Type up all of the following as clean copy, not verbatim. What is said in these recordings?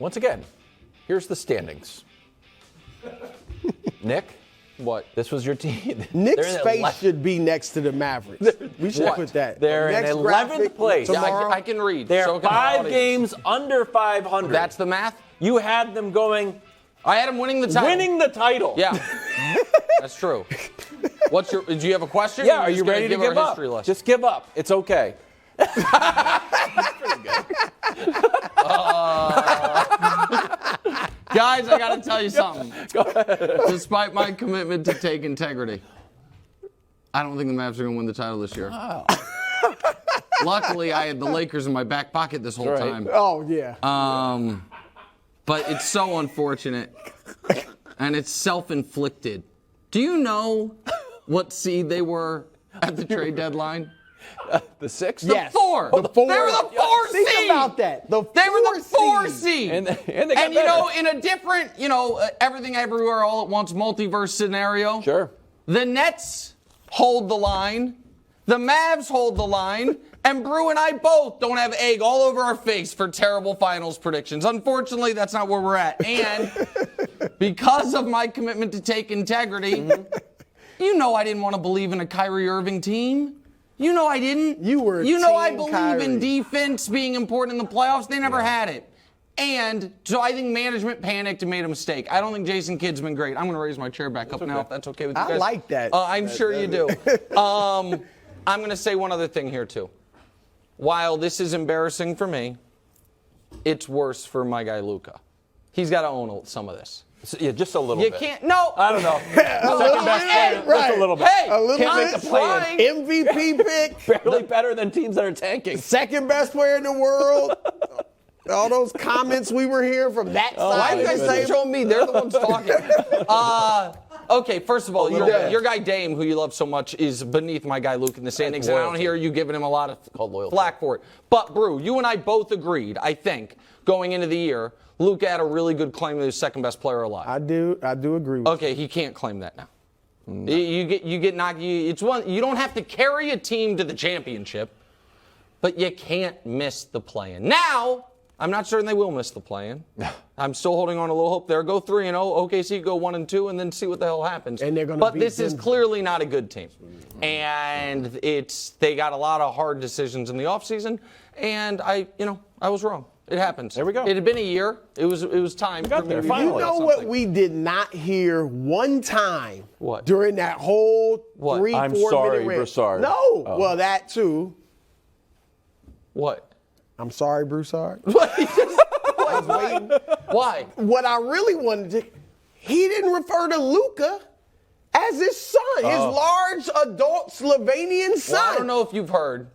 Once again, here's the standings. Nick? What? This was your team. Nick's face should be next to the Mavericks. We should put that. They're in 11th place. Tomorrow. I can read. They're So can the 5 audience. games under 500. That's the math? You had them going, I had him winning the title. winning the title. Yeah. That's true. Do you have a question? Yeah, Or are you just gonna ready to give our up? history lesson? Just give up. It's okay. Guys, I got to tell you something. Go ahead. Despite my commitment to take integrity, I don't think the Mavs are going to win the title this year. Oh. Luckily, I had the Lakers in my back pocket this whole time. Oh, yeah. But it's so unfortunate, and it's self-inflicted. Do you know what seed they were at the trade deadline? The 6th? Yes. The 4. The 4. They were the 4 Think seed. about that. They were the 4 seed. And they got And, you better. know, in a different, everything everywhere all at once multiverse scenario, Sure. the Nets hold the line, the Mavs hold the line, and Brew and I both don't have egg all over our face for terrible finals predictions. Unfortunately, that's not where we're at. And because of my commitment to take integrity, you know I didn't want to believe in a Kyrie Irving team. You know I didn't. You were You know I team believe Kyrie. in defense being important in the playoffs. They never had it. And so I think management panicked and made a mistake. I don't think Jason Kidd's been great. I'm going to raise my chair back up now if that's okay with you I guys. like that. I'm sure you do. I'm going to say one other thing here, too. While this is embarrassing for me, it's worse for my guy Luka. He's got to own some of this. Yeah, just a little You bit. can't. No. I don't know. A little bit, right. Just a little bit. Hey, A little Can't bit. make the play-in. MVP pick. Barely better than teams that are tanking. Second best player in the world. All those comments we were hearing from that Why side. do you guys keep showing me? They're the ones talking. Okay, first of all, your guy Dame, who you love so much, is beneath my guy Luke in the standings, and I don't hear you giving him a lot of flack for it. But, Brew, you and I both agreed, I think, going into the year, Luke had a really good claim to the second best player alive. I do agree with Okay, he can't claim that now. No. You get knocked. You don't have to carry a team to the championship, but you can't miss the play-in. Now, I'm not certain they will miss the play-in. I'm still holding on a little hope there. Go 3-0. OKC go 1-2, and then see what the hell happens. And they're gonna but beat this is Denver. clearly not a good team, and they got a lot of hard decisions in the offseason, and I was wrong. It happens. There we go. It had been a year. It was time. got for there, me to finally. You know something. what we did not hear one time What? during that whole What? 3-4 I'm minute sorry, rant? Broussard. No. Oh. Well, that too. What? I'm sorry, Broussard. I was waiting. Why? What I really wanted to, he didn't refer to Luka as his son, his large adult Slovenian son. Well, I don't know if you've heard,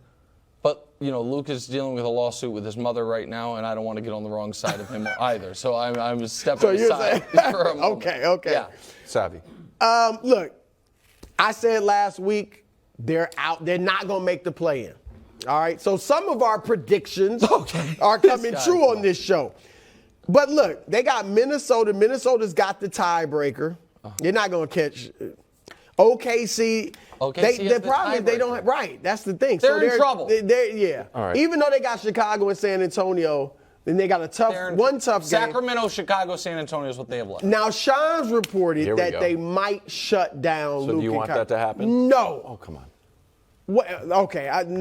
but Luke is dealing with a lawsuit with his mother right now, and I don't want to get on the wrong side of him either. So I'm stepping So you're aside saying, for a moment. okay. Yeah. Savvy. Look, I said last week they're out. They're not going to make the play-in. All right. So some of our predictions are coming true on this show. But look, they got Minnesota. Minnesota's got the tiebreaker. You're not going to catch OKC. The problem is they don't have, right. That's the thing. They're in trouble. Yeah. All right. Even though they got Chicago and San Antonio, then they got a tough game. Sacramento, Chicago, San Antonio is what they have left. Now, Sean's reported Here we that go. they might shut down Luka. So do you want that to happen? No. Oh, come on.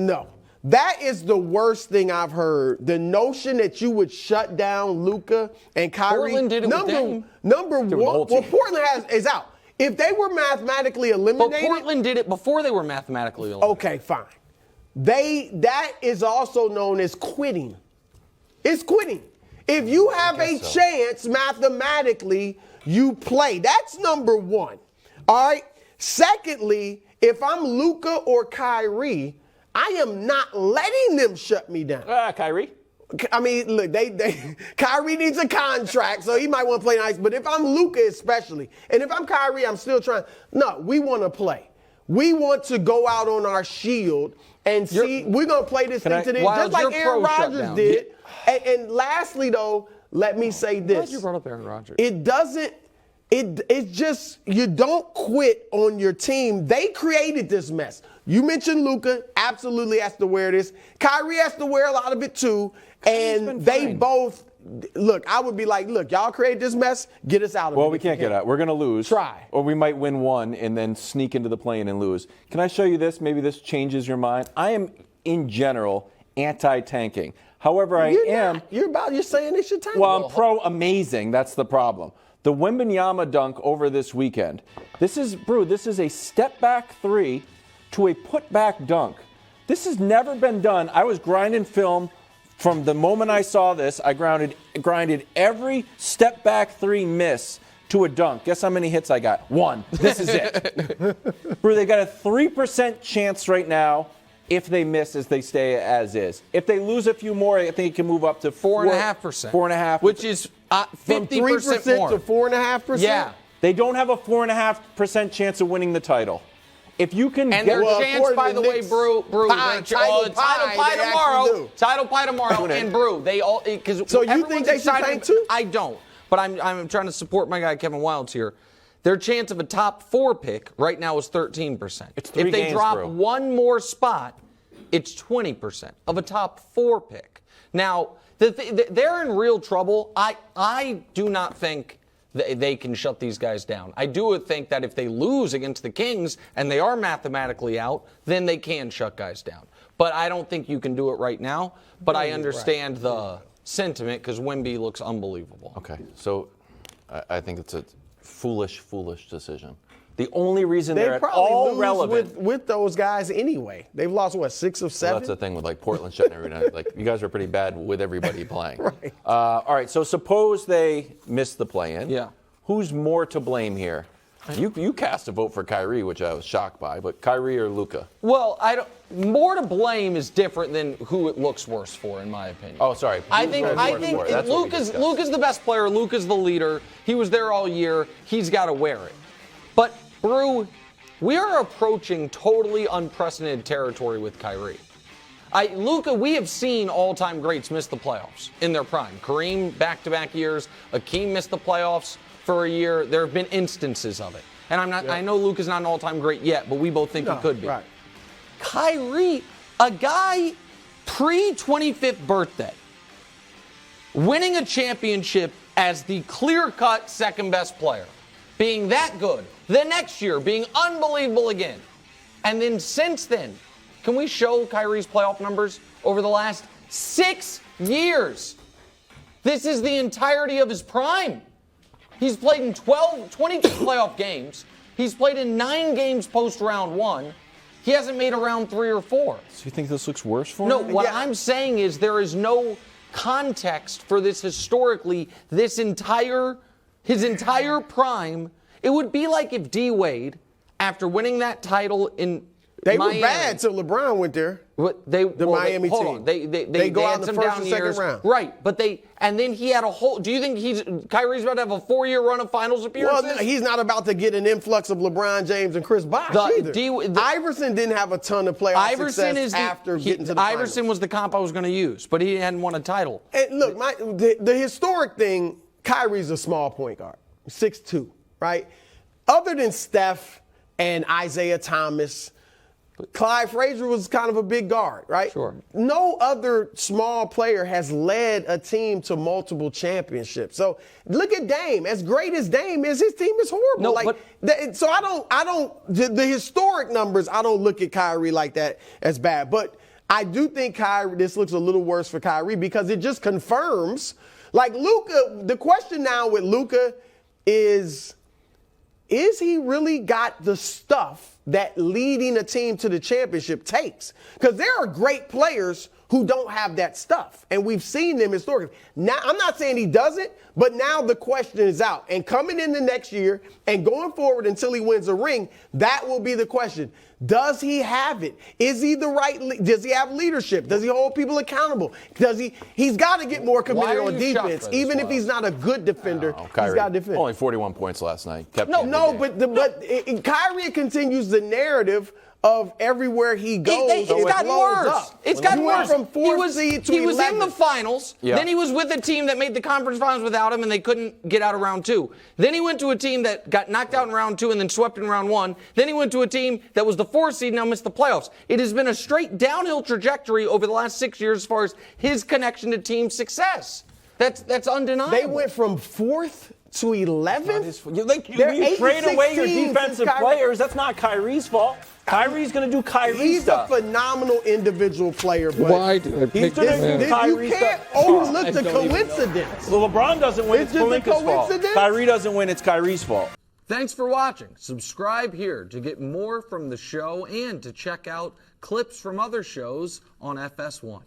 No. That is the worst thing I've heard. The notion that you would shut down Luka and Kyrie. Portland did it with them. Number the one, whole well, team. Portland is out. If they were mathematically But eliminated. Portland did it before they were mathematically eliminated. Okay, fine. That is also known as quitting. It's quitting. If you have a chance mathematically, you play. That's number one. All right. Secondly, if I'm Luka or Kyrie, I am not letting them shut me down. Kyrie? I mean, look, Kyrie needs a contract, so he might want to play nice. But if I'm Luka especially, and if I'm Kyrie, I'm still trying. No, we want to play. We want to go out on our shield and see. We're going to play this thing to the end, just like Aaron Rodgers did. And lastly, though, let me say this. Glad you brought up Aaron Rodgers. It's just, you don't quit on your team. They created this mess. You mentioned Luka, absolutely has to wear this. Kyrie has to wear a lot of it too. And they both look, I would be like, look, y'all create this mess, get us out of it. Well, we can't get out. We're going to lose. Try. Or we might win one and then sneak into the play-in and lose. Can I show you this? Maybe this changes your mind. I am, in general, anti-tanking. However, You're saying they should tank. Well, I'm pro-amazing. That's the problem. The Wembanyama dunk over this weekend. This is a step-back three to a put-back dunk. This has never been done. I was grinding film from the moment I saw this. I grinded every step-back three miss to a dunk. Guess how many hits I got? 1. This is it. Bro, they got a 3% chance right now. If they miss, as they stay as is. If they lose a few more, I think it can move up to 4.5%. 4.5%. Which is 50% more. To 4.5%? Yeah. They don't have a 4.5% chance of winning the title. If you can And get their chance, by the way, Brew, title pie tomorrow. Title pie tomorrow, and Brew. They all because So you think they should tank too? I don't, but I'm trying to support my guy Kevin Wildes here. Their chance of a top 4 pick right now is 13%. It's 3 if they games, drop Brew. one more spot, it's 20% of a top 4 pick. Now they're in real trouble. I do not think they can shut these guys down. I do think that if they lose against the Kings and they are mathematically out, then they can shut guys down. But I don't think you can do it right now. But I understand the sentiment because Wemby looks unbelievable. Okay, so I think it's a foolish decision. The only reason they're at all relevant with those guys anyway. They've lost, 6 of 7? Well, that's the thing with like Portland shutting every night. Like you guys are pretty bad with everybody playing. Right. All right. So suppose they miss the play-in. Yeah. Who's more to blame here? You cast a vote for Kyrie, which I was shocked by, but Kyrie or Luka? Well, more to blame is different than who it looks worse for, in my opinion. Oh, sorry. I think Luka's the best player. Luka's the leader. He was there all year. He's got to wear it. But Brew, we are approaching totally unprecedented territory with Kyrie. Luka, we have seen all-time greats miss the playoffs in their prime. Kareem, back-to-back years. Akeem missed the playoffs for a year. There have been instances of it. And I know Luka's not an all-time great yet, but we both think he could be. Right. Kyrie, a guy pre-25th birthday, winning a championship as the clear-cut second-best player, being that good, the next year being unbelievable again. And then since then, can we show Kyrie's playoff numbers over the last 6 years? This is the entirety of his prime. He's played in 22 playoff games. He's played in 9 games post round 1. He hasn't made a round 3 or 4. So you think this looks worse for him? No, what I'm saying is there is no context for this historically. His entire prime. It would be like if D Wade, after winning that title in Miami, were bad till LeBron went there. Miami team. They go out in the some first down and second years. round. Right, but then he had a whole. Do you think Kyrie's about to have a 4-year run of finals appearances? Well, he's not about to get an influx of LeBron James and Chris Bosh either. Iverson didn't have a ton of playoff success after getting to the finals. Iverson was the comp I was going to use, but he hadn't won a title. And look, the historic thing, Kyrie's a small point guard, 6'2", right? Other than Steph and Isaiah Thomas, Clyde Frazier was kind of a big guard, right? Sure. No other small player has led a team to multiple championships. So look at Dame. As great as Dame is, his team is horrible. So I don't. The historic numbers, I don't look at Kyrie like that as bad. But I do think this looks a little worse for Kyrie because it just confirms, like Luka. The question now with Luka is he really got the stuff that leading a team to the championship takes? Because there are great players who don't have that stuff, and we've seen them historically. Now, I'm not saying he doesn't, but now the question is out. And coming in the next year and going forward until he wins a ring, that will be the question. Does he have it? Is he the right? Does he have leadership? Does he hold people accountable? He's got to get more committed on defense, even if he's not a good defender. He's got to defend. Only 41 points last night. But Kyrie continues the narrative of everywhere he goes. It's gotten worse. It's gotten worse. From 4th seed to 11th. He was in the finals. Yeah. Then he was with a team that made the conference finals without him, and they couldn't get out of round 2. Then he went to a team that got knocked out in round 2 and then swept in round 1. Then he went to a team that was the 4th seed and now missed the playoffs. It has been a straight downhill trajectory over the last 6 years as far as his connection to team success. That's undeniable. They went from 4th to 11th. You trade away your defensive players. That's not Kyrie's fault. Kyrie's going to do Kyrie stuff. He's a phenomenal individual player, but Why do I pick you can't overlook the coincidence. Well, LeBron doesn't win, it's just a Pelinka's fault. coincidence? Kyrie doesn't win, it's Kyrie's fault. Thanks for watching. Subscribe here to get more from the show and to check out clips from other shows on FS1.